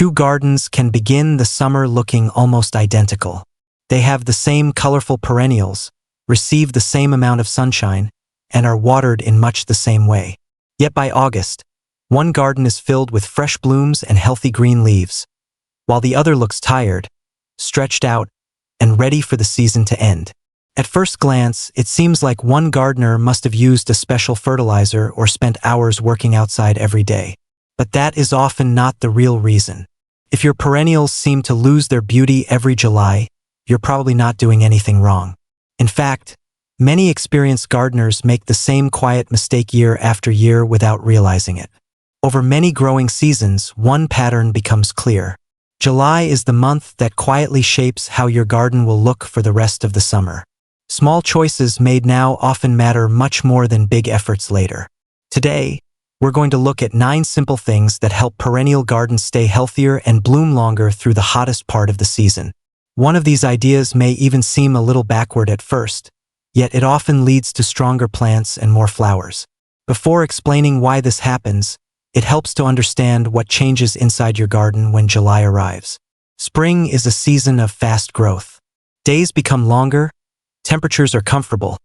Two gardens can begin the summer looking almost identical. They have the same colorful perennials, receive the same amount of sunshine, and are watered in much the same way. Yet by August, one garden is filled with fresh blooms and healthy green leaves, while the other looks tired, stretched out, and ready for the season to end. At first glance, it seems like one gardener must have used a special fertilizer or spent hours working outside every day. But that is often not the real reason. If your perennials seem to lose their beauty every July, you're probably not doing anything wrong. In fact, many experienced gardeners make the same quiet mistake year after year without realizing it. Over many growing seasons, one pattern becomes clear. July is the month that quietly shapes how your garden will look for the rest of the summer. Small choices made now often matter much more than big efforts later. Today, we're going to look at 9 simple things that help perennial gardens stay healthier and bloom longer through the hottest part of the season. One of these ideas may even seem a little backward at first, yet it often leads to stronger plants and more flowers. Before explaining why this happens, it helps to understand what changes inside your garden when July arrives. Spring is a season of fast growth. Days become longer, temperatures are comfortable,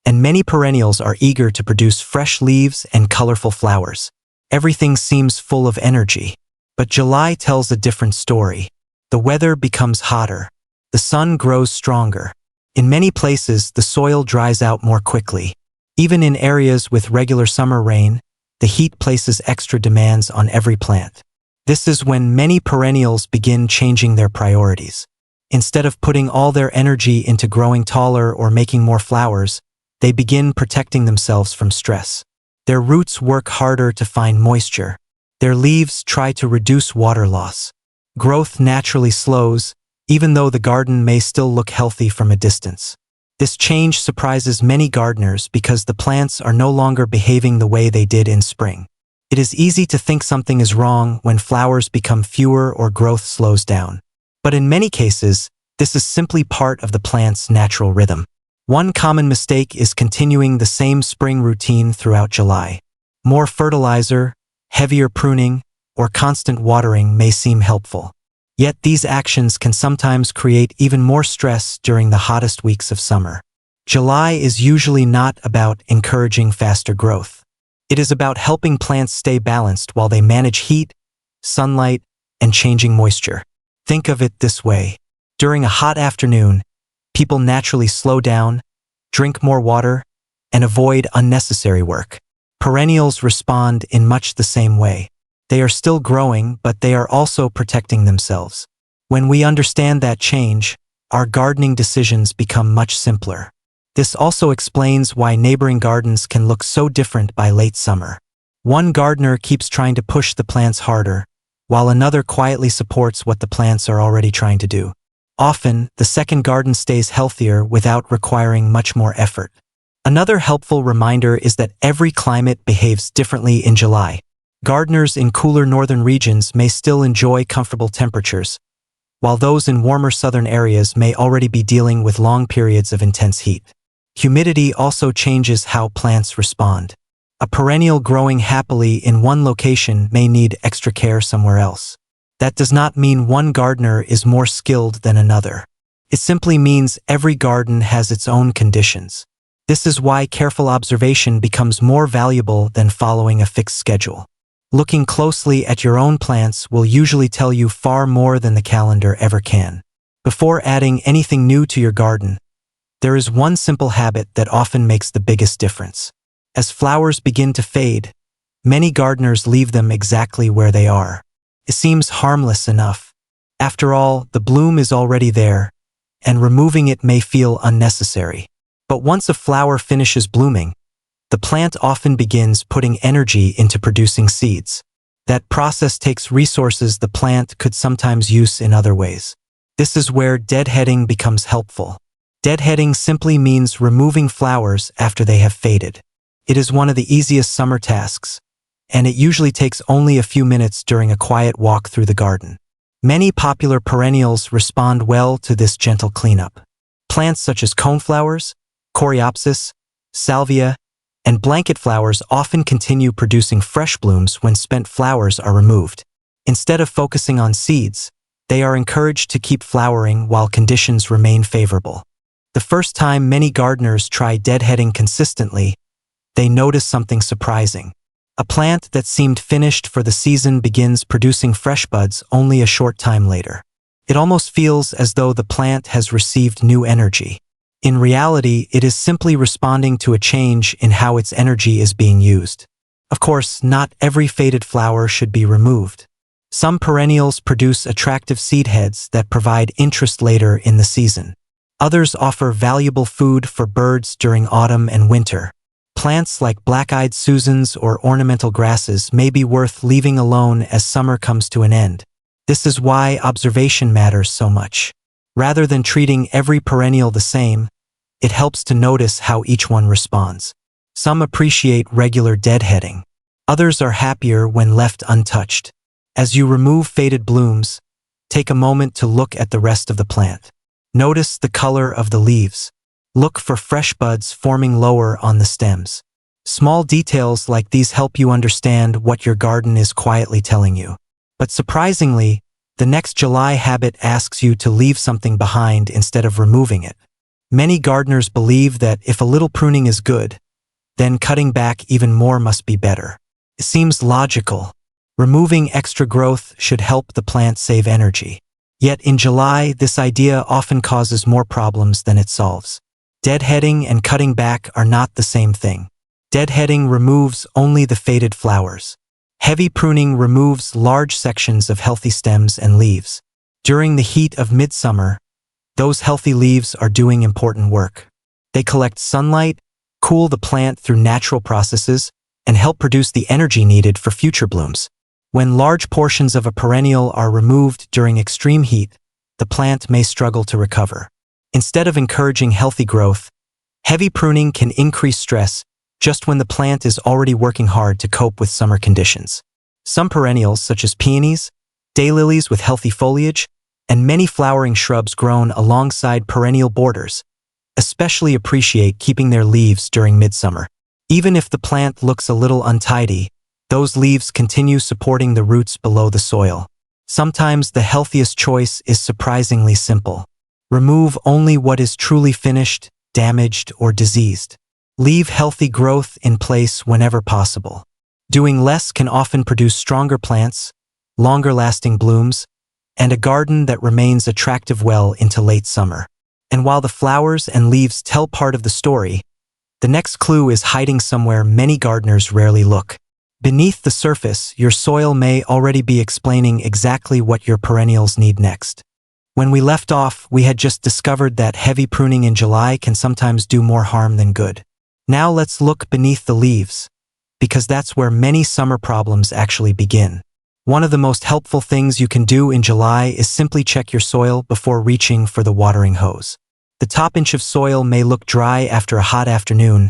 and many perennials are eager to produce fresh leaves and colorful flowers. Everything seems full of energy. But July tells a different story. The weather becomes hotter. The sun grows stronger. In many places, the soil dries out more quickly. Even in areas with regular summer rain, the heat places extra demands on every plant. This is when many perennials begin changing their priorities. Instead of putting all their energy into growing taller or making more flowers, they begin protecting themselves from stress. Their roots work harder to find moisture. Their leaves try to reduce water loss. Growth naturally slows, even though the garden may still look healthy from a distance. This change surprises many gardeners because the plants are no longer behaving the way they did in spring. It is easy to think something is wrong when flowers become fewer or growth slows down. But in many cases, this is simply part of the plant's natural rhythm. One common mistake is continuing the same spring routine throughout July. More fertilizer, heavier pruning, or constant watering may seem helpful. Yet these actions can sometimes create even more stress during the hottest weeks of summer. July is usually not about encouraging faster growth. It is about helping plants stay balanced while they manage heat, sunlight, and changing moisture. Think of it this way. During a hot afternoon, people naturally slow down, drink more water, and avoid unnecessary work. Perennials respond in much the same way. They are still growing, but they are also protecting themselves. When we understand that change, our gardening decisions become much simpler. This also explains why neighboring gardens can look so different by late summer. One gardener keeps trying to push the plants harder, while another quietly supports what the plants are already trying to do. Often, the second garden stays healthier without requiring much more effort. Another helpful reminder is that every climate behaves differently in July. Gardeners in cooler northern regions may still enjoy comfortable temperatures, while those in warmer southern areas may already be dealing with long periods of intense heat. Humidity also changes how plants respond. A perennial growing happily in one location may need extra care somewhere else. That does not mean one gardener is more skilled than another. It simply means every garden has its own conditions. This is why careful observation becomes more valuable than following a fixed schedule. Looking closely at your own plants will usually tell you far more than the calendar ever can. Before adding anything new to your garden, there is one simple habit that often makes the biggest difference. As flowers begin to fade, many gardeners leave them exactly where they are. It seems harmless enough. After all, the bloom is already there, and removing it may feel unnecessary. But once a flower finishes blooming, the plant often begins putting energy into producing seeds. That process takes resources the plant could sometimes use in other ways. This is where deadheading becomes helpful. Deadheading simply means removing flowers after they have faded. It is one of the easiest summer tasks, and it usually takes only a few minutes during a quiet walk through the garden. Many popular perennials respond well to this gentle cleanup. Plants such as coneflowers, coreopsis, salvia, and blanket flowers often continue producing fresh blooms when spent flowers are removed. Instead of focusing on seeds, they are encouraged to keep flowering while conditions remain favorable. The first time many gardeners try deadheading consistently, they notice something surprising. A plant that seemed finished for the season begins producing fresh buds only a short time later. It almost feels as though the plant has received new energy. In reality, it is simply responding to a change in how its energy is being used. Of course, not every faded flower should be removed. Some perennials produce attractive seed heads that provide interest later in the season. Others offer valuable food for birds during autumn and winter. Plants like black-eyed Susans or ornamental grasses may be worth leaving alone as summer comes to an end. This is why observation matters so much. Rather than treating every perennial the same, it helps to notice how each one responds. Some appreciate regular deadheading. Others are happier when left untouched. As you remove faded blooms, take a moment to look at the rest of the plant. Notice the color of the leaves. Look for fresh buds forming lower on the stems. Small details like these help you understand what your garden is quietly telling you. But surprisingly, the next July habit asks you to leave something behind instead of removing it. Many gardeners believe that if a little pruning is good, then cutting back even more must be better. It seems logical. Removing extra growth should help the plant save energy. Yet in July, this idea often causes more problems than it solves. Deadheading and cutting back are not the same thing. Deadheading removes only the faded flowers. Heavy pruning removes large sections of healthy stems and leaves. During the heat of midsummer, those healthy leaves are doing important work. They collect sunlight, cool the plant through natural processes, and help produce the energy needed for future blooms. When large portions of a perennial are removed during extreme heat, the plant may struggle to recover. Instead of encouraging healthy growth, heavy pruning can increase stress just when the plant is already working hard to cope with summer conditions. Some perennials, such as peonies, daylilies with healthy foliage, and many flowering shrubs grown alongside perennial borders, especially appreciate keeping their leaves during midsummer. Even if the plant looks a little untidy, those leaves continue supporting the roots below the soil. Sometimes the healthiest choice is surprisingly simple. Remove only what is truly finished, damaged, or diseased. Leave healthy growth in place whenever possible. Doing less can often produce stronger plants, longer-lasting blooms, and a garden that remains attractive well into late summer. And while the flowers and leaves tell part of the story, the next clue is hiding somewhere many gardeners rarely look. Beneath the surface, your soil may already be explaining exactly what your perennials need next. When we left off, we had just discovered that heavy pruning in July can sometimes do more harm than good. Now let's look beneath the leaves, because that's where many summer problems actually begin. One of the most helpful things you can do in July is simply check your soil before reaching for the watering hose. The top inch of soil may look dry after a hot afternoon,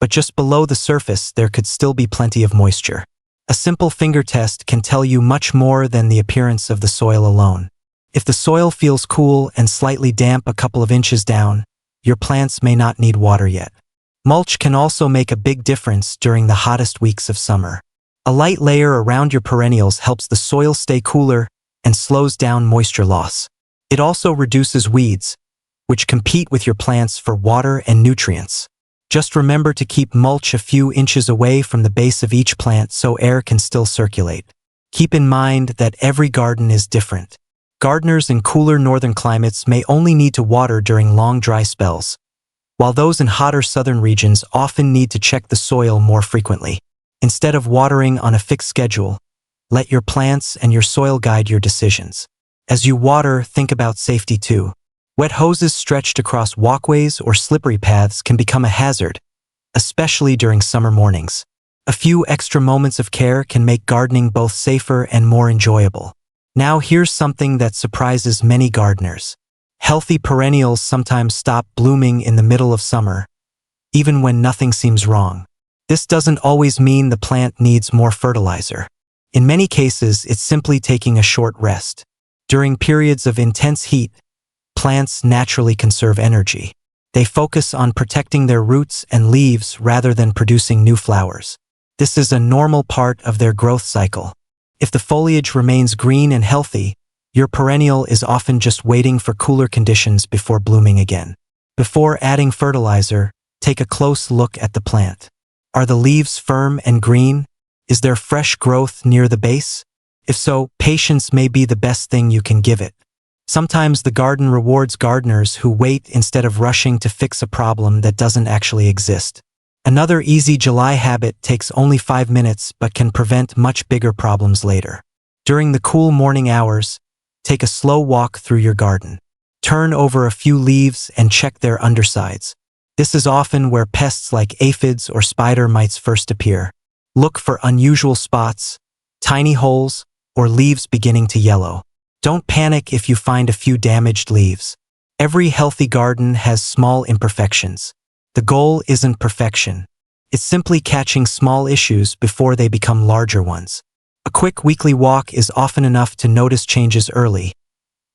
but just below the surface there could still be plenty of moisture. A simple finger test can tell you much more than the appearance of the soil alone. If the soil feels cool and slightly damp a couple of inches down, your plants may not need water yet. Mulch can also make a big difference during the hottest weeks of summer. A light layer around your perennials helps the soil stay cooler and slows down moisture loss. It also reduces weeds, which compete with your plants for water and nutrients. Just remember to keep mulch a few inches away from the base of each plant so air can still circulate. Keep in mind that every garden is different. Gardeners in cooler northern climates may only need to water during long dry spells, while those in hotter southern regions often need to check the soil more frequently. Instead of watering on a fixed schedule, let your plants and your soil guide your decisions. As you water, think about safety too. Wet hoses stretched across walkways or slippery paths can become a hazard, especially during summer mornings. A few extra moments of care can make gardening both safer and more enjoyable. Now here's something that surprises many gardeners. Healthy perennials sometimes stop blooming in the middle of summer, even when nothing seems wrong. This doesn't always mean the plant needs more fertilizer. In many cases, it's simply taking a short rest. During periods of intense heat, plants naturally conserve energy. They focus on protecting their roots and leaves rather than producing new flowers. This is a normal part of their growth cycle. If the foliage remains green and healthy, your perennial is often just waiting for cooler conditions before blooming again. Before adding fertilizer, take a close look at the plant. Are the leaves firm and green? Is there fresh growth near the base? If so, patience may be the best thing you can give it. Sometimes the garden rewards gardeners who wait instead of rushing to fix a problem that doesn't actually exist. Another easy July habit takes only 5 minutes but can prevent much bigger problems later. During the cool morning hours, take a slow walk through your garden. Turn over a few leaves and check their undersides. This is often where pests like aphids or spider mites first appear. Look for unusual spots, tiny holes, or leaves beginning to yellow. Don't panic if you find a few damaged leaves. Every healthy garden has small imperfections. The goal isn't perfection. It's simply catching small issues before they become larger ones. A quick weekly walk is often enough to notice changes early,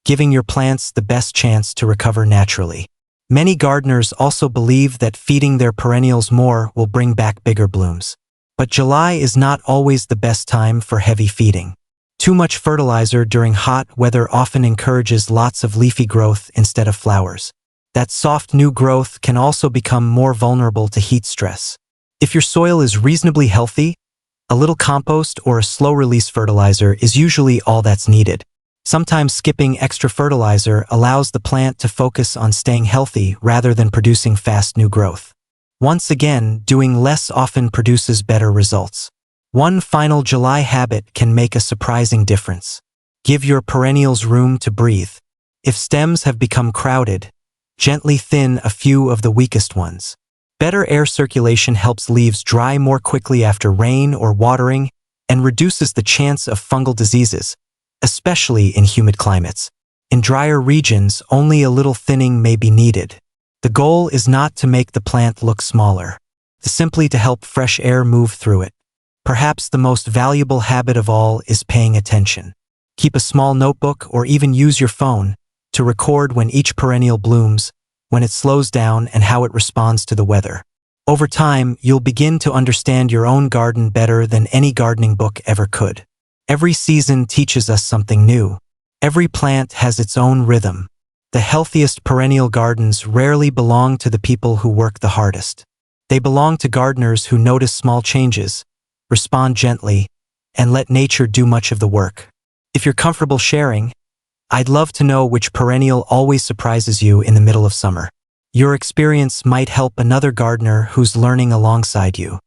giving your plants the best chance to recover naturally. Many gardeners also believe that feeding their perennials more will bring back bigger blooms. But July is not always the best time for heavy feeding. Too much fertilizer during hot weather often encourages lots of leafy growth instead of flowers. That soft new growth can also become more vulnerable to heat stress. If your soil is reasonably healthy, a little compost or a slow-release fertilizer is usually all that's needed. Sometimes skipping extra fertilizer allows the plant to focus on staying healthy rather than producing fast new growth. Once again, doing less often produces better results. One final July habit can make a surprising difference. Give your perennials room to breathe. If stems have become crowded, gently thin a few of the weakest ones. Better air circulation helps leaves dry more quickly after rain or watering and reduces the chance of fungal diseases, especially in humid climates. In drier regions, only a little thinning may be needed. The goal is not to make the plant look smaller, simply to help fresh air move through it. Perhaps the most valuable habit of all is paying attention. Keep a small notebook or even use your phone to record when each perennial blooms, when it slows down, and how it responds to the weather. Over time, you'll begin to understand your own garden better than any gardening book ever could. Every season teaches us something new. Every plant has its own rhythm. The healthiest perennial gardens rarely belong to the people who work the hardest. They belong to gardeners who notice small changes, respond gently, and let nature do much of the work. If you're comfortable sharing, I'd love to know which perennial always surprises you in the middle of summer. Your experience might help another gardener who's learning alongside you.